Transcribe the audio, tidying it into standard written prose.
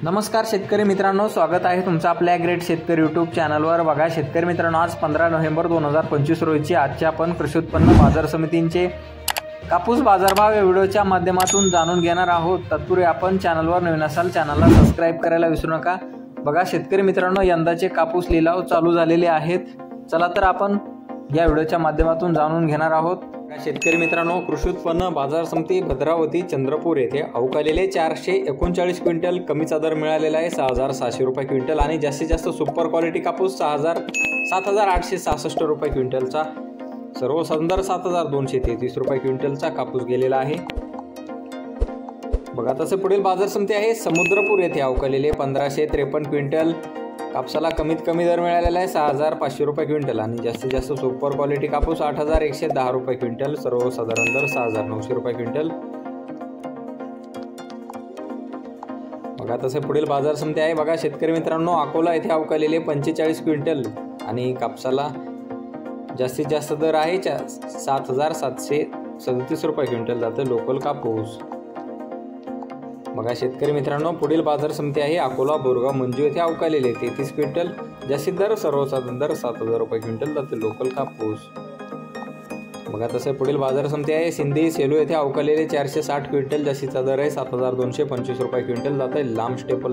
नमस्कार शेतकरी मित्रांनो, स्वागत आहे तुमचं आपल्या ॲग्रेट शेतकरी यूट्यूब चॅनलवर। बघा शेतकरी मित्रांनो, आज 15 नोव्हेंबर 2025 रोजी आजच्या आपण कृषी उत्पन्न बाजार समितींचे कापूस बाजारभाव या व्हिडिओच्या माध्यमातून जाणून घेणार आहोत। तत्पूर्वी आपण चॅनलवर नवीन असाल चॅनलला सबस्क्राइब करायला विसरू नका। बघा शेतकरी मित्रांनो, यंदाचे कापूस लिलाव चालू झालेले आहेत। चला तर आपण या व्हिडिओच्या माध्यमातून जाणून घेणार आहोत। शेतकरी मित्रांनो, कृषी उत्पन्न बाजार समिती भद्रावती चंद्रपूर येथे अवकालेले 439 क्विंटल, कमीचा दर मिळालेला आहे 6700 रुपये क्विंटल आणि जास्तीत जास्त सुपर क्वालिटी कापूस 7866 रुपये क्विंटलचा, सर्वसाधारण दर 7233 रुपये क्विंटलचा कापूस गेलेला आहे। बघा तसे पुढील बाजार समिती आहे समुद्रपूर येथे अवकालेले 1553 क्विंटल, कापसाला कमीत कमी दर मिळालेला आहे 6500 रुपये क्विंटल आणि जास्तीत जास्त सुपर क्वालिटी कापूस 8110 रुपये क्विंटल, सर्वसाधारण दर 6900 रुपये क्विंटल। बघा तसे पुढील बाजार समिती आहे बघा शेतकरी मित्रांनो, अकोला येथे अवकालेले 45 क्विंटल आणि कापसाला जास्तीत जास्त दर आहे 7737 रुपये क्विंटल जाते लोकल कापूस। बघा शेतकरी मित्रांनो, पुढील बाजार समिती आहे अकोला बोरगाव मंजू येथे अवकालेले 33 क्विंटल, जास्तीत दर सर्वसाधारण दर 7000 रुपये क्विंटल जाते लोकल कापूस। बघा तसे पुढील बाजार समिती आहे सिंधी सेलू येथे अवकालेले 460 क्विंटल, जास्तीचा दर आहे 7225 रुपये क्विंटल जाते लांब स्टेपल